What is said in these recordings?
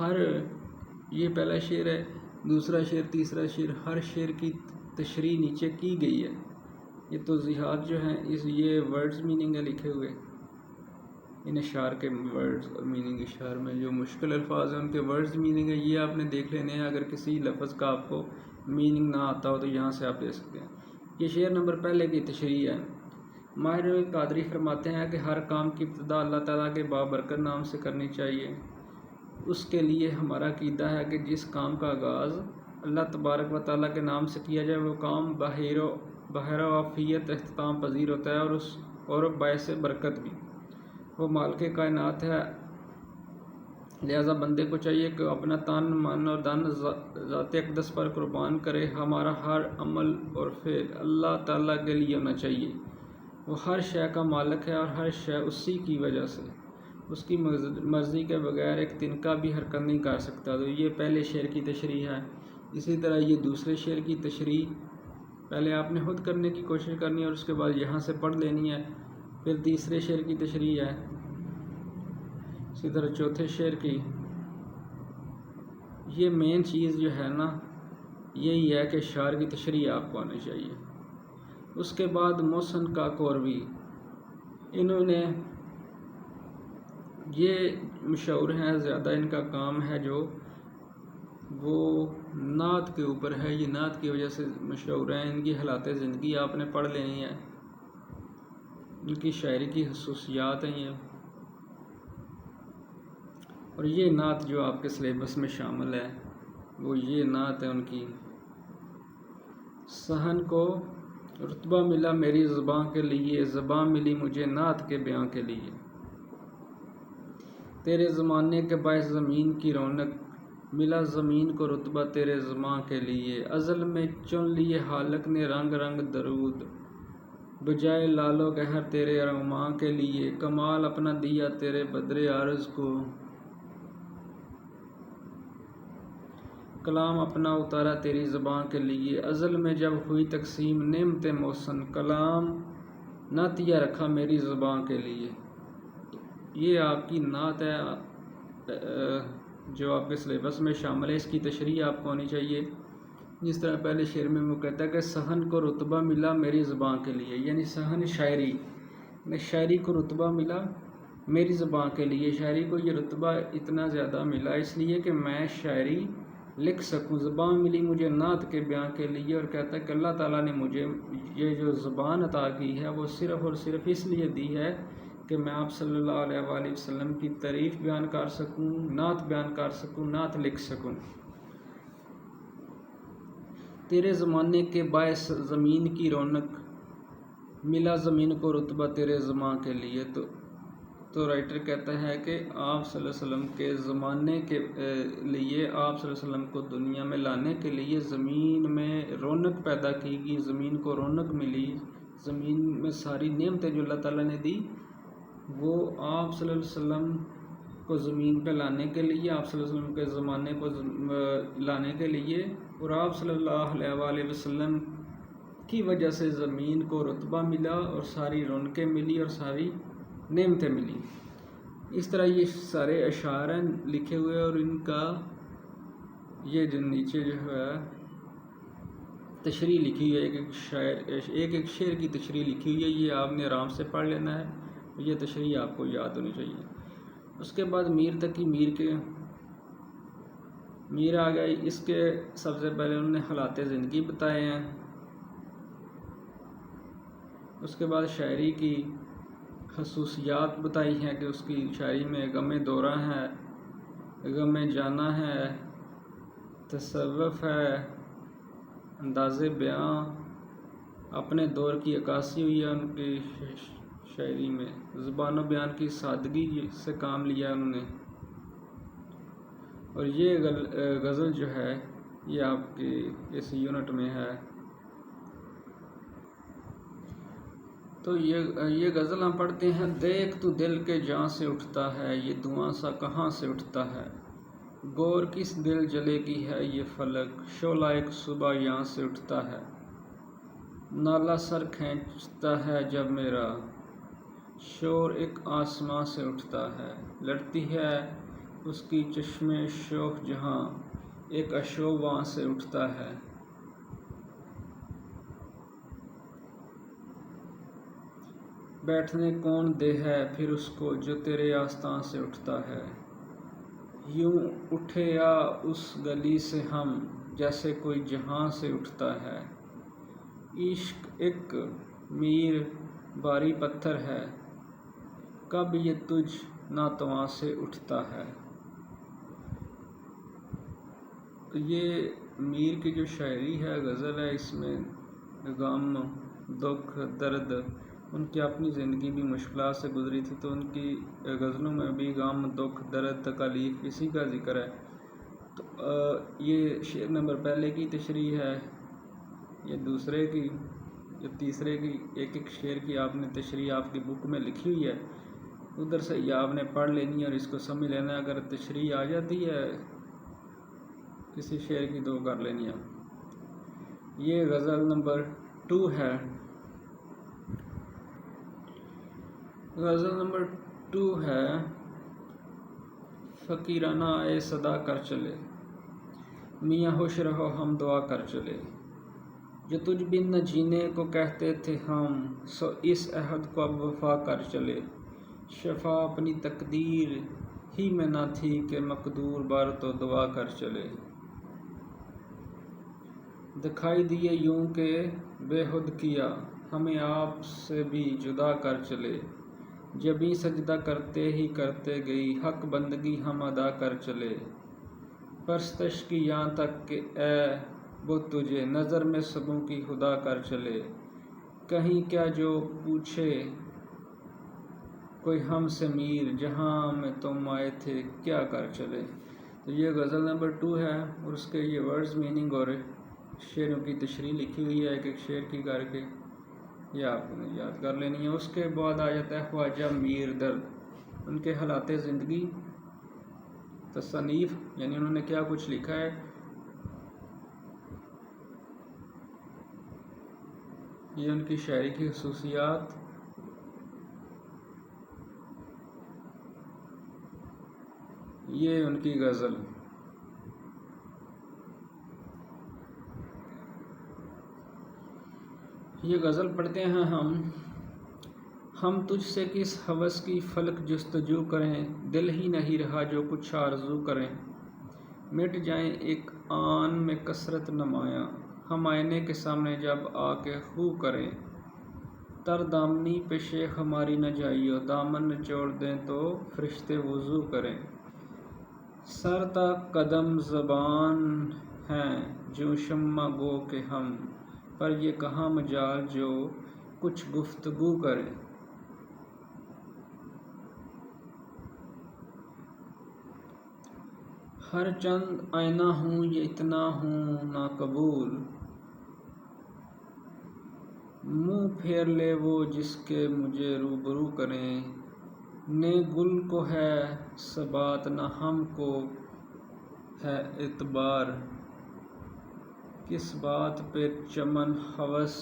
یہ پہلا شعر ہے، دوسرا شعر، تیسرا شعر، ہر شعر کی تشریح نیچے کی گئی ہے۔ یہ توضیحات جو ہیں یہ ورڈز میننگ ہے لکھے ہوئے، ان اشعار کے ورڈز اور میننگ، اشعار میں جو مشکل الفاظ ہیں ان کے ورڈز میننگ ہے، یہ آپ نے دیکھ لینے ہیں۔ اگر کسی لفظ کا آپ کو میننگ نہ آتا ہو تو یہاں سے آپ لے سکتے ہیں۔ یہ شعر نمبر پہلے کی تشریح ہے۔ ماہر القادری فرماتے ہیں کہ ہر کام کی ابتدا اللہ تعالیٰ کے بابرکت نام سے کرنی چاہیے۔ اس کے لیے ہمارا عقیدہ ہے کہ جس کام کا آغاز اللہ تبارک و تعالیٰ کے نام سے کیا جائے وہ کام بحیر و عافیت اختتام پذیر ہوتا ہے اور باعث برکت بھی۔ وہ مالک کائنات ہے، لہذا بندے کو چاہیے کہ اپنا تن، من اور دھن ذات اقدس پر قربان کرے۔ ہمارا ہر عمل اور فعل اللہ تعالیٰ کے لیے ہونا چاہیے۔ وہ ہر شے کا مالک ہے اور ہر شے اسی کی وجہ سے، اس کی مرضی کے بغیر ایک تنکا بھی حرکت نہیں کر سکتا۔ تو یہ پہلے شعر کی تشریح ہے۔ اسی طرح یہ دوسرے شعر کی تشریح پہلے آپ نے خود کرنے کی کوشش کرنی ہے اور اس کے بعد یہاں سے پڑھ لینی ہے۔ پھر تیسرے شعر کی تشریح ہے، اسی طرح چوتھے شعر کی۔ یہ مین چیز جو ہے نا یہی ہے کہ اشعار کی تشریح آپ کو آنی چاہیے۔ اس کے بعد محسن کاکوروی، انہوں نے یہ مشہور ہیں، زیادہ ان کا کام ہے جو وہ نعت کے اوپر ہے، یہ نعت کی وجہ سے مشہور ہیں۔ ان کی حالات زندگی آپ نے پڑھ لینی ہے، ان کی شاعری کی خصوصیات ہیں یہ، اور یہ نعت جو آپ کے سلیبس میں شامل ہے وہ یہ نعت ہے ان کی۔ صحن کو رتبہ ملا میری زباں کے لیے، زباں ملی مجھے نعت کے بیاں کے لیے، تیرے زمانے کے باعث زمین کی رونق، ملا زمین کو رتبہ تیرے زماں کے لیے، ازل میں چن لیے حالق نے رنگ رنگ درود، بجائے لال و گہر تیرے ارغماں کے لیے، کمال اپنا دیا تیرے بدر عارض کو، کلام اپنا اتارا تیری زباں کے لیے، ازل میں جب ہوئی تقسیم نعمت محسن، کلام نعتیہ رکھا میری زباں کے لیے۔ یہ آپ کی نعت ہے جو آپ کے سلیبس میں شامل ہے، اس کی تشریح آپ کو آنی چاہیے۔ جس طرح پہلے شعر میں وہ کہتا ہے کہ صحن کو رتبہ ملا میری زباں کے لیے، یعنی صحن شاعری کو رتبہ ملا میری زباں کے لیے، شاعری کو یہ رتبہ اتنا زیادہ ملا اس لیے کہ میں شاعری لکھ سکوں، زبان ملی مجھے نعت کے بیان کے لیے۔ اور کہتا ہے کہ اللہ تعالیٰ نے مجھے یہ جو زبان عطا کی ہے وہ صرف اور صرف اس لیے دی ہے کہ میں آپ صلی اللہ علیہ وآلہ وسلم کی تعریف بیان کر سکوں، نعت بیان کر سکوں، نعت لکھ سکوں۔ تیرے زمانے کے باعث زمین کی رونق، ملا زمین کو رتبہ تیرے زماں کے لیے۔ تو رائٹر کہتا ہے کہ آپ صلی اللہ علیہ وسلم کے زمانے کے لیے، آپ صلی اللہ علیہ وسلم کو دنیا میں لانے کے لیے زمین میں رونق پیدا کی گئی، زمین کو رونق ملی، زمین میں ساری نعمتیں جو اللہ تعالیٰ نے دی وہ آپ صلی اللہ علیہ وسلم کو زمین پہ لانے کے لیے، آپ صلی اللہ علیہ وسلم کے زمانے کو لانے کے لیے، اور آپ صلی اللہ علیہ وآلہ وسلم کی وجہ سے زمین کو رتبہ ملا اور ساری رونقیں ملی اور ساری نعمتیں ملی۔ اس طرح یہ سارے اشعار ہیں لکھے ہوئے، اور ان کا یہ جو نیچے جو ہے تشریح لکھی ہوئی ہے، ایک ایک شعر کی تشریح لکھی ہوئی ہے، یہ آپ نے آرام سے پڑھ لینا ہے، یہ تشریح آپ کو یاد ہونی چاہیے۔ اس کے بعد میر تقی میر آ گیا، اس کے سب سے پہلے انہوں نے حالات زندگی بتائے ہیں۔ اس کے بعد شاعری کی خصوصیات بتائی ہیں کہ اس کی شاعری میں غم دورہ ہے، غم جانا ہے، تصوف ہے، انداز بیاں، اپنے دور کی عکاسی ہوئی ہے ان کی شاعری میں، زبان و بیان کی سادگی سے کام لیا انہوں نے۔ اور یہ غزل جو ہے یہ آپ کی اس یونٹ میں ہے۔ تو یہ غزل ہم پڑھتے ہیں۔ دیکھ تو دل کے جاں سے اٹھتا ہے، یہ دھواں سا کہاں سے اٹھتا ہے، گور کس دل جلے گی ہے یہ فلک، شعلہ ایک صبح یہاں سے اٹھتا ہے، نالہ سر کھینچتا ہے جب میرا، شور ایک آسماں سے اٹھتا ہے، لڑتی ہے اس کی چشمے شوخ جہاں ایک اشو وہاں سے اٹھتا ہے۔ بیٹھنے کون دے ہے پھر اس کو جو تیرے آستاں سے اٹھتا ہے۔ یوں اٹھے یا اس گلی سے ہم جیسے کوئی جہاں سے اٹھتا ہے۔ عشق ایک میر باری پتھر ہے، کب یہ تجھ ناتواں سے اٹھتا ہے۔ تو یہ میر کی جو شاعری ہے، غزل ہے، اس میں غم، دکھ، درد، ان کی اپنی زندگی بھی مشکلات سے گزری تھی، تو ان کی غزلوں میں بھی غم، دکھ، درد، تکالیف اسی کا ذکر ہے۔ تو یہ شعر نمبر پہلے کی تشریح ہے، یہ دوسرے کی، یہ تیسرے کی، ایک ایک شعر کی آپ نے تشریح آپ کی بک میں لکھی ہوئی ہے، ادھر سے یہ آپ نے پڑھ لینی ہے اور اس کو سمجھ لینا ہے۔ اگر تشریح آ جاتی ہے کسی شعر کی تو کر لینی ہے۔ یہ غزل نمبر 2 ہے۔ غزل نمبر 2 ہے، فقیرانہ اے صدا کر چلے، میاں خوش رہو ہم دعا کر چلے، جو تجھ بن نہ جینے کو کہتے تھے ہم، سو اس عہد کو اب وفا کر چلے، شفا اپنی تقدیر ہی میں نہ تھی کہ مقدور بر تو دعا کر چلے، دکھائی دیے یوں کہ بے خود کیا، ہمیں آپ سے بھی جدا کر چلے، جبیں سجدہ کرتے ہی کرتے گئی، حق بندگی ہم ادا کر چلے، پرستش کی یہاں تک کہ اے بت تجھے نظر میں سبوں کی خدا کر چلے، کہیں کیا جو پوچھے کوئی ہم سے میر، جہاں میں تم آئے تھے کیا کر چلے۔ تو یہ غزل نمبر 2 ہے، اور اس کے یہ ورڈز، میننگ اور شعروں کی تشریح لکھی ہوئی ہے ایک ایک شعر کی کر کے، یہ آپ نے یاد کر لینی ہے۔ اس کے بعد آ جاتا ہے خواجہ میر درد، ان کے حالات زندگی، تصانیف، یعنی انہوں نے کیا کچھ لکھا ہے، یہ ان کی شاعری کی خصوصیات، یہ ان کی غزل۔ یہ غزل پڑھتے ہیں ہم تجھ سے کس ہوس کی فلک جستجو کریں، دل ہی نہیں رہا جو کچھ آرزو کریں، مٹ جائیں ایک آن میں کثرت نمایاں، ہم آئینے کے سامنے جب آ کے خو کریں، تر دامنی پہ شیخ ہماری نہ جائیو، دامن نچوڑ دیں تو فرشتے وضو کریں، سر تا قدم زبان ہیں جوں شمع گو کہ ہم، پر یہ کہاں مجال جو کچھ گفتگو کریں، ہر چند آئینہ ہوں یہ اتنا ہوں ناقبول، منہ پھیر لے وہ جس کے مجھے روبرو کریں، نے گل کو ہے ثبات نہ ہم کو ہے اعتبار، کس بات پہ چمن ہوس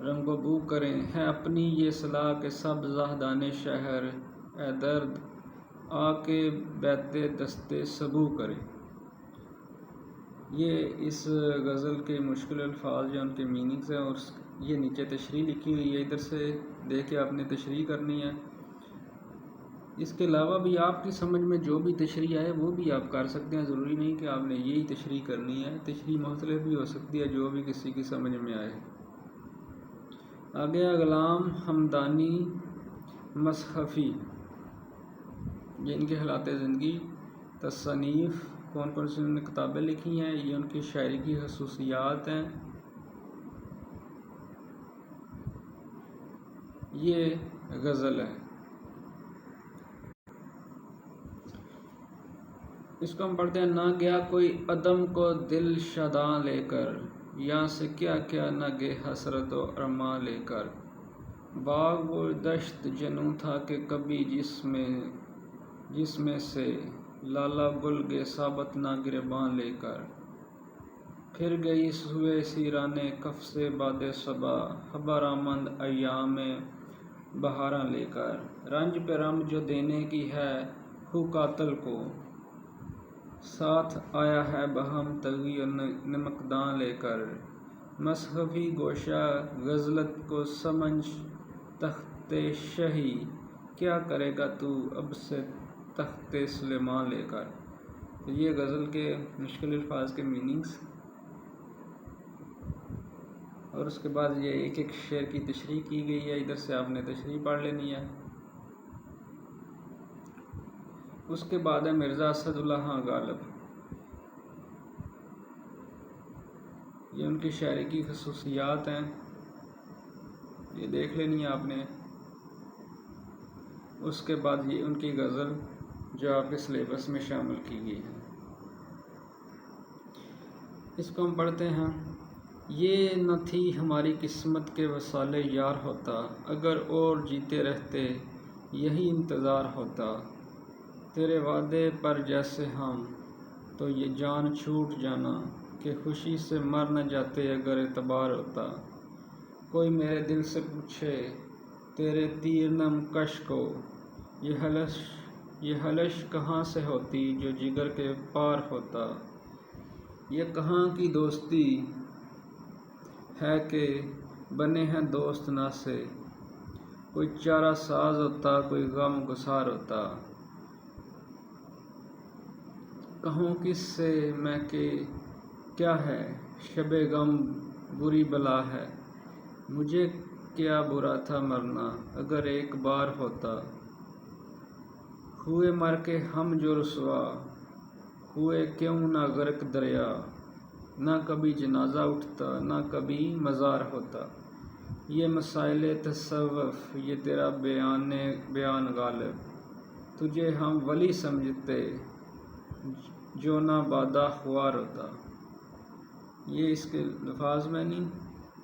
رنگ و بو کریں، ہے اپنی یہ صلاح کہ سب زاہدان شہر، اے درد آ کے بیت دست سبو کریں۔ یہ اس غزل کے مشکل الفاظ یا ان کے میننگز ہیں، اور یہ نیچے تشریح لکھی ہوئی ہے، ادھر سے دیکھ کے آپ نے تشریح کرنی ہے۔ اس کے علاوہ بھی آپ کی سمجھ میں جو بھی تشریح آئے وہ بھی آپ کر سکتے ہیں، ضروری نہیں کہ آپ نے یہی تشریح کرنی ہے، تشریح مختلف بھی ہو سکتی ہے جو بھی کسی کی سمجھ میں آئے۔ آگے غلام حمدانی مصحفی، یہ ان کے حالات زندگی، تصانیف، کون کون سی انہوں نے کتابیں لکھی ہیں، یہ ان کی شاعری کی خصوصیات ہیں۔ یہ غزل ہے، اس کو ہم پڑھتے ہیں۔ نہ گیا کوئی عدم کو دل شاداں لے کر، یہاں سے کیا کیا نہ گے حسرت و ارماں لے کر، باغ و دشت جنوں تھا کہ کبھی جس میں سے لالا گل گے ثابت نہ گریباں لے کر، پھر گئی سوئے سیران کف سے باد صبا، خبر آمد ایام بہاراں لے کر، رنج پہ رنج جو دینے کی ہے ہو قاتل کو، ساتھ آیا ہے بہم تغی و نمکداں لے کر، مصحفی گوشہ غزلت کو سمجھ تخت شہی، کیا کرے گا تو اب سے تخت سلیماں لے کر۔ تو یہ غزل کے مشکل الفاظ کے میننگز، اور اس کے بعد یہ ایک ایک شعر کی تشریح کی گئی ہے، ادھر سے آپ نے تشریح پڑھ لینی ہے۔ اس کے بعد ہے مرزا اسد اللہ خان غالب، یہ ان کی شاعری کی خصوصیات ہیں، یہ دیکھ لینی ہے آپ نے۔ اس کے بعد یہ ان کی غزل جو آپ کے سلیبس میں شامل کی گئی ہے، اس کو ہم پڑھتے ہیں۔ یہ نہ تھی ہماری قسمت کے وصال یار ہوتا، اگر اور جیتے رہتے یہی انتظار ہوتا، تیرے وعدے پر جیسے ہم تو یہ جان چھوٹ جانا، کہ خوشی سے مر نہ جاتے اگر اعتبار ہوتا، کوئی میرے دل سے پوچھے تیرے تیر نم کش کو، یہ حلش کہاں سے ہوتی جو جگر کے پار ہوتا، یہ کہاں کی دوستی ہے کہ بنے ہیں دوست نہ سے، کوئی چارہ ساز ہوتا کوئی غم گسار ہوتا، کہوں کس سے میں کہ کیا ہے شب غم بری بلا ہے، مجھے کیا برا تھا مرنا اگر ایک بار ہوتا، ہوئے مر کے ہم جو رسوا ہوئے کیوں نہ غرق دریا، نہ کبھی جنازہ اٹھتا نہ کبھی مزار ہوتا، یہ مسائل تصوف یہ تیرا بیان غالب، تجھے ہم ولی سمجھتے جو نہ بادہ خوار ہوتا۔ یہ اس کے الفاظ میں نہیں،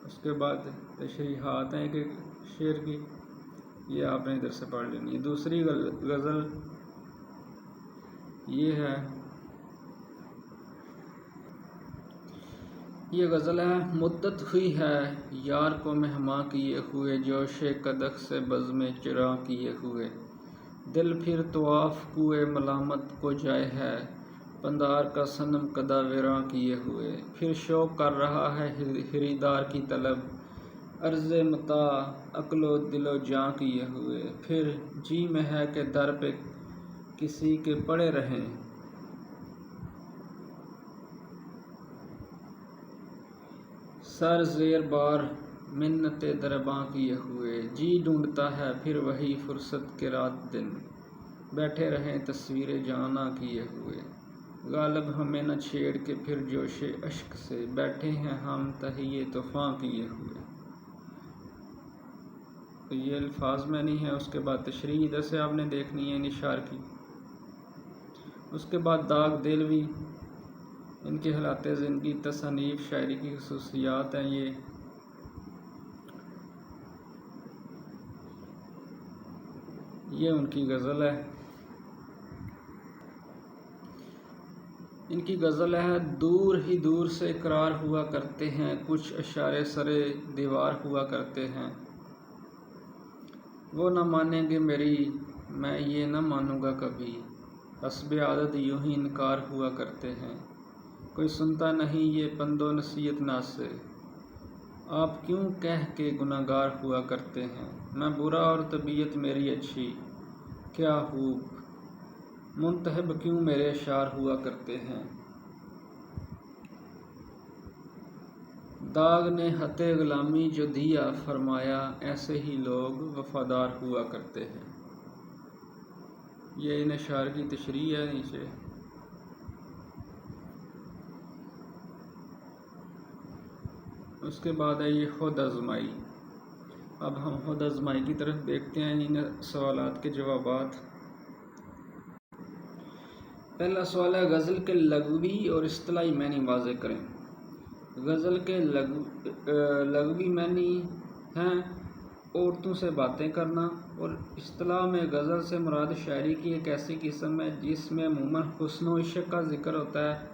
اس کے بعد تشریحات ہیں کہ شعر کی، یہ آپ نے ادھر سے پڑھ لینی ہے۔ دوسری غزل یہ ہے، یہ غزل ہے۔ مدت ہوئی ہے یار کو مہماں کیے ہوئے، جوش قدح سے بزم چراں کیے ہوئے، دل پھر طواف کوئے ملامت کو جائے ہے، پندار کا صنم کدہ ویراں کیے ہوئے، پھر شوق کر رہا ہے خریدار کی طلب، عرض متاع عقل و دل و جاں کیے ہوئے، پھر جی میں ہے کہ در پہ کسی کے پڑے رہیں، سر زیر بار منت درباں کیے ہوئے، جی ڈھونڈتا ہے پھر وہی فرصت کہ رات دن بیٹھے رہیں تصویر جاناں کیے ہوئے، غالب ہمیں نہ چھیڑ کے پھر جوش اشک سے بیٹھے ہیں ہم تہیے طوفاں کیے ہوئے۔ تو یہ الفاظ میں نہیں ہے، اس کے بعد تشریح ادھر سے آپ نے دیکھنی ہے ان اشعار کی۔ اس کے بعد داغ دلوی، ان کے حالات زندگی، تصانیف، شاعری کی خصوصیات ہیں، یہ ان کی غزل ہے۔ ان کی غزل ہے، دور ہی دور سے اقرار ہوا کرتے ہیں، کچھ اشارے سرے دیوار ہوا کرتے ہیں، وہ نہ مانیں گے میری میں یہ نہ مانوں گا کبھی، حسب عادت یوں ہی انکار ہوا کرتے ہیں، کوئی سنتا نہیں یہ پند و نصیحت ناز سے، آپ کیوں کہہ کے گنہگار ہوا کرتے ہیں، میں برا اور طبیعت میری اچھی، کیا خوب منتہب کیوں میرے اشعار ہوا کرتے ہیں، داغ نے خط غلامی جو دیا فرمایا ایسے ہی لوگ وفادار ہوا کرتے ہیں۔ یہ ان اشعار کی تشریح ہے نیچے۔ اس کے بعد ہے یہ خود آزمائی۔ اب ہم خود آزمائی کی طرف دیکھتے ہیں، ان سوالات کے جوابات۔ پہلا سوال ہے، غزل کے لغوی اور اصطلاحی معنی واضح کریں۔ غزل کے لغوی معنی ہیں عورتوں سے باتیں کرنا، اور اصطلاح میں غزل سے مراد شاعری کی ایک ایسی قسم ہے جس میں عموماً حسن و عشق کا ذکر ہوتا ہے،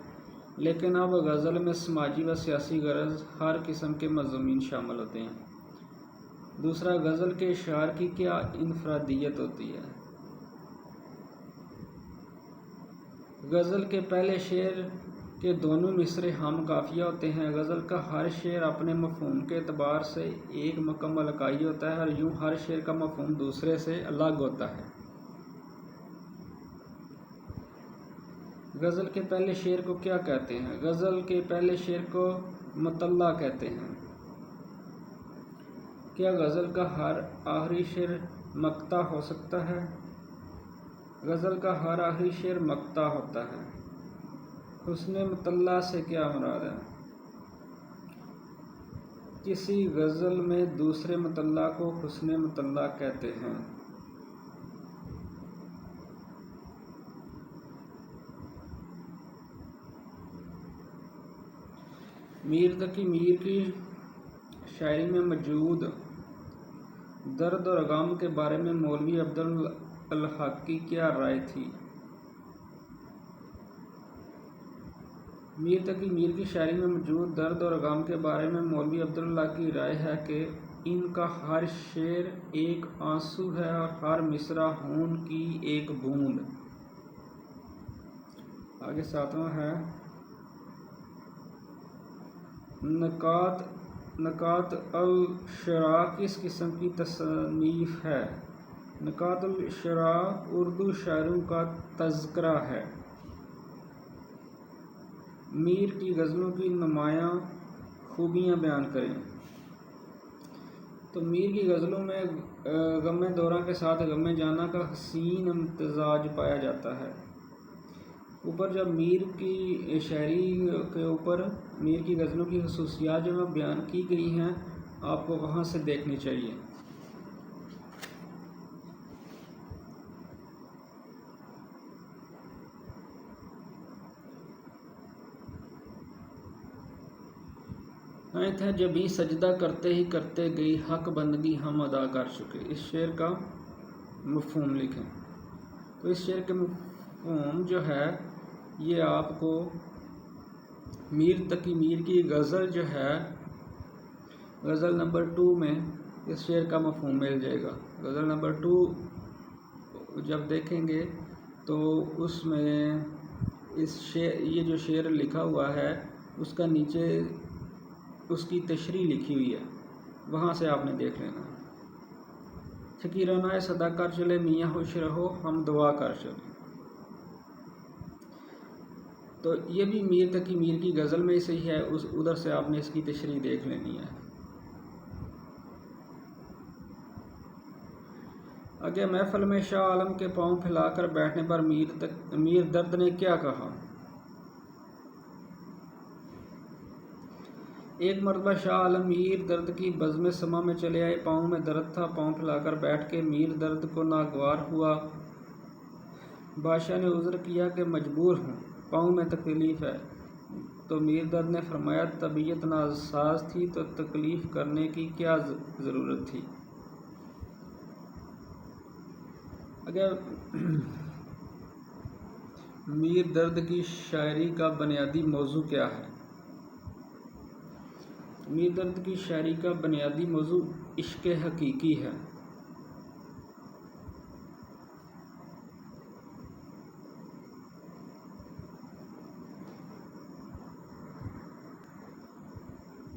لیکن اب غزل میں سماجی و سیاسی غرض ہر قسم کے مضامین شامل ہوتے ہیں۔ دوسرا، غزل کے اشعار کی کیا انفرادیت ہوتی ہے؟ غزل کے پہلے شعر کے دونوں مصرے ہم قافیہ ہوتے ہیں۔ غزل کا ہر شعر اپنے مفہوم کے اعتبار سے ایک مکمل اکائی ہوتا ہے اور یوں ہر شعر کا مفہوم دوسرے سے الگ ہوتا ہے۔ غزل کے پہلے شعر کو کیا کہتے ہیں؟ غزل کے پہلے شعر کو مطلع کہتے ہیں۔ کیا غزل کا ہر آخری شعر مقطع ہو سکتا ہے؟ غزل کا ہر آخری شعر مقطع ہوتا ہے۔ حسن مطلع سے کیا مراد ہے؟ کسی غزل میں دوسرے مطلع کو حسن مطلع کہتے ہیں۔ میر تقی میر کی شاعری میں موجود درد اور غم کے بارے میں مولوی عبدالحق کی کیا رائے تھی؟ میر تقی میر کی شاعری میں موجود درد اور غم کے بارے میں مولوی عبدالحق کی رائے ہے کہ ان کا ہر شعر ایک آنسو ہے اور ہر مصرع خون کی ایک بوند۔ آگے 7واں ہے نکات الشعراء کس قسم کی تصنیف ہے؟ نکات الشعراء اردو شاعروں کا تذکرہ ہے۔ میر کی غزلوں کی نمایاں خوبیاں بیان کریں۔ تو میر کی غزلوں میں غم دورہ کے ساتھ غم جانہ کا حسین امتزاج پایا جاتا ہے۔ اوپر جب میر کی شاعری کے اوپر میر کی غزلوں کی خصوصیات جو بیان کی گئی ہیں آپ کو وہاں سے دیکھنی چاہیے۔ آیت ہے جبھی سجدہ کرتے ہی کرتے گئی حق بندگی ہم ادا کر چکے۔ اس شعر کا مفہوم لکھیں۔ تو اس شعر کے مفہوم جو ہے یہ آپ کو میر تقی میر کی غزل جو ہے غزل نمبر 2 میں اس شعر کا مفہوم مل جائے گا۔ غزل نمبر 2 جب دیکھیں گے تو اس میں یہ جو شعر لکھا ہوا ہے اس کا نیچے اس کی تشریح لکھی ہوئی ہے، وہاں سے آپ نے دیکھ لینا۔ فقیرانہ صدا کر چلے میاں خوش رہو ہم دعا کر چلے۔ تو یہ بھی میر تقی میر کی غزل میں سے ہی ہے، ادھر سے آپ نے اس کی تشریح دیکھ لینی ہے۔ آگے محفل میں شاہ عالم کے پاؤں پھیلا کر بیٹھنے پر میر درد نے کیا کہا؟ ایک مرتبہ شاہ عالم میر درد کی بزم سما میں چلے آئے، پاؤں میں درد تھا، پاؤں پھیلا کر بیٹھ کے میر درد کو ناگوار ہوا۔ بادشاہ نے عذر کیا کہ مجبور ہوں، پاؤں میں تکلیف ہے، تو میر درد نے فرمایا طبیعت ناساز تھی تو تکلیف کرنے کی کیا ضرورت تھی۔ اگر میر درد کی شاعری کا بنیادی موضوع کیا ہے؟ میر درد کی شاعری کا بنیادی موضوع عشق حقیقی ہے۔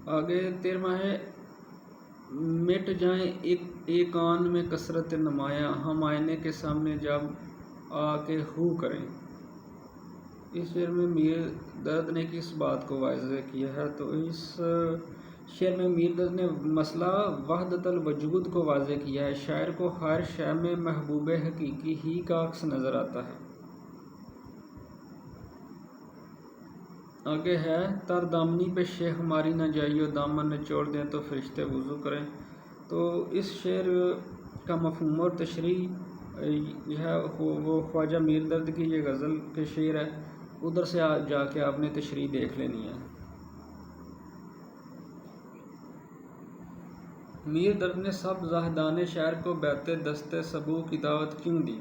آگے 13واں ہے مٹ جائیں ایک آن میں کثرت نمایاں ہم آئینے کے سامنے جب آ کے ہو کریں۔ اس شعر میں میر درد نے کس بات کو واضح کیا ہے؟ تو اس شعر میں میر درد نے مسئلہ وحدت الوجود کو واضح کیا ہے۔ شاعر کو ہر شے میں محبوب حقیقی ہی کا عکس نظر آتا ہے۔ آگے ہے تر دامنی پہ شیخ ہماری نہ جائیو دامن نچوڑ دیں تو فرشتے وضو کریں۔ تو اس شعر کا مفہوم اور تشریح یہ ہے وہ خواجہ میر درد کی یہ غزل کے شعر ہے، ادھر سے جا کے آپ نے تشریح دیکھ لینی ہے۔ میر درد نے سب زاہدان شہر کو بیعت دست سبو کی دعوت کیوں دی؟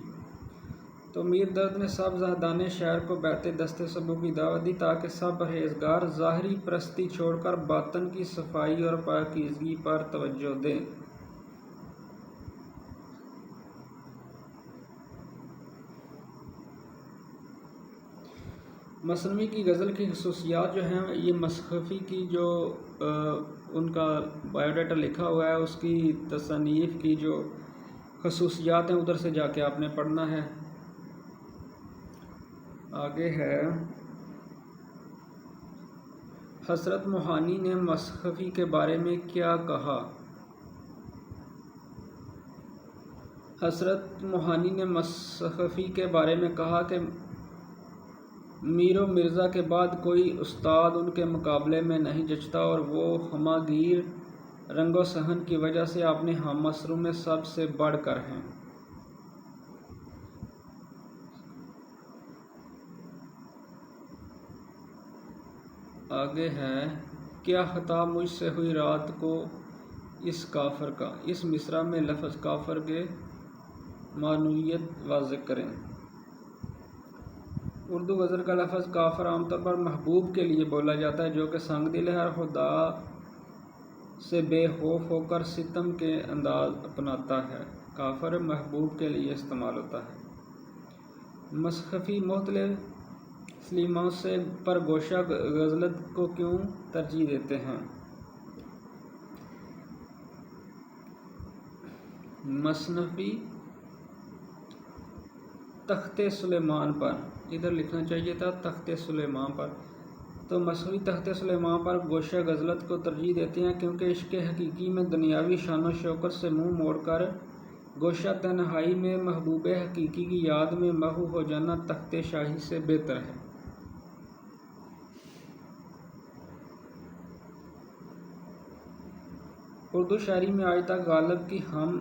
تو میر درد نے سب زاہدان شہر کو بیعت دست سبو کی دعوت دی تاکہ سب پرہیزگار ظاہری پرستی چھوڑ کر باطن کی صفائی اور پاکیزگی پر توجہ دیں۔ مثنوی کی غزل کی خصوصیات جو ہیں یہ مصحفی کی جو ان کا بایو ڈاٹا لکھا ہوا ہے اس کی تصنیف کی جو خصوصیات ہیں ادھر سے جا کے آپ نے پڑھنا ہے۔ آگے ہے حضرت موہانی نے مصحفی کے بارے میں کیا کہا؟ حضرت موہانی نے مصحفی کے بارے میں کہا کہ میر و مرزا کے بعد کوئی استاد ان کے مقابلے میں نہیں جچتا اور وہ ہماگیر رنگ و صحن کی وجہ سے اپنے ہم عصروں میں سب سے بڑھ کر ہیں۔ آگے ہے کیا خطا مجھ سے ہوئی رات کو اس کافر کا؟ اس مصرع میں لفظ کافر کے معنویت واضح کریں۔ اردو غزل کا لفظ کافر عام طور پر محبوب کے لیے بولا جاتا ہے جو کہ سنگ دل ہے اور خدا سے بے خوف ہو کر ستم کے انداز اپناتا ہے۔ کافر محبوب کے لیے استعمال ہوتا ہے۔ مصحفی مختلف سلیموں سے پر گوشہ غزلت کو کیوں ترجیح دیتے ہیں؟ مصنفی تخت سلیمان پر، ادھر لکھنا چاہیے تھا تخت سلیمان پر، تو مصنفی تخت سلیمان پر گوشہ غزلت کو ترجیح دیتے ہیں کیونکہ عشق حقیقی میں دنیاوی شان و شوکت سے منہ موڑ کر گوشہ تنہائی میں محبوب حقیقی کی یاد میں محو ہو جانا تخت شاہی سے بہتر ہے۔ اردو شاعری میں آج تک غالب کی ہم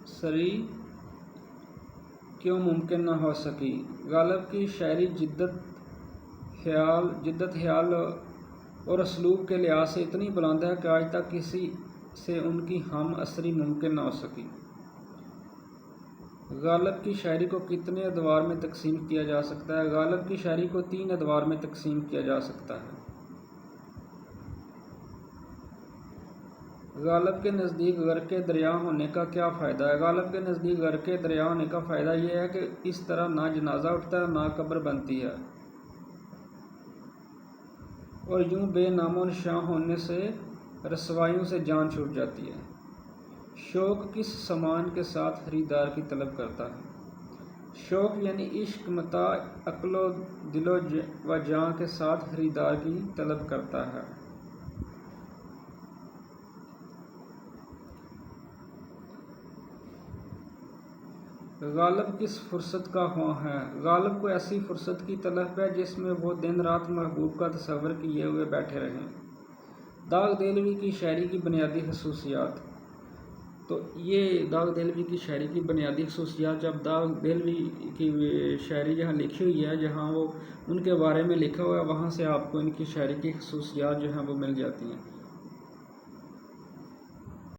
سری کیوں ممکن نہ ہو سکی؟ غالب کی شاعری جدت خیال اور اسلوب کے لحاظ سے اتنی بلند ہے کہ آج تک کسی سے ان کی ہم عصری ممکن نہ ہو سکی۔ غالب کی شاعری کو کتنے ادوار میں تقسیم کیا جا سکتا ہے؟ غالب کی شاعری کو 3 ادوار میں تقسیم کیا جا سکتا ہے۔ غالب کے نزدیک غرقِ دریا ہونے کا کیا فائدہ ہے؟ غالب کے نزدیک غرقِ دریا ہونے کا فائدہ یہ ہے کہ اس طرح نہ جنازہ اٹھتا ہے نہ قبر بنتی ہے اور یوں بے نام و نشاں ہونے سے رسوائیوں سے جان چھوٹ جاتی ہے۔ شوق کس سامان کے ساتھ خریدار کی طلب کرتا ہے؟ شوق یعنی عشق متاع عقل و دل و جاں کے ساتھ خریدار کی طلب کرتا ہے۔ غالب کس فرصت کا خواہاں ہے؟ غالب کو ایسی فرصت کی طلب ہے جس میں وہ دن رات محبوب کا تصور کیے ہوئے بیٹھے رہیں۔ داغ دہلوی کی شاعری کی بنیادی خصوصیات، تو یہ داغ دہلوی کی شاعری کی بنیادی خصوصیات، جب داغ دہلوی کی شاعری جہاں لکھی ہوئی ہے، جہاں وہ ان کے بارے میں لکھا ہوا ہے، وہاں سے آپ کو ان کی شاعری کی خصوصیات جو ہیں وہ مل جاتی ہیں۔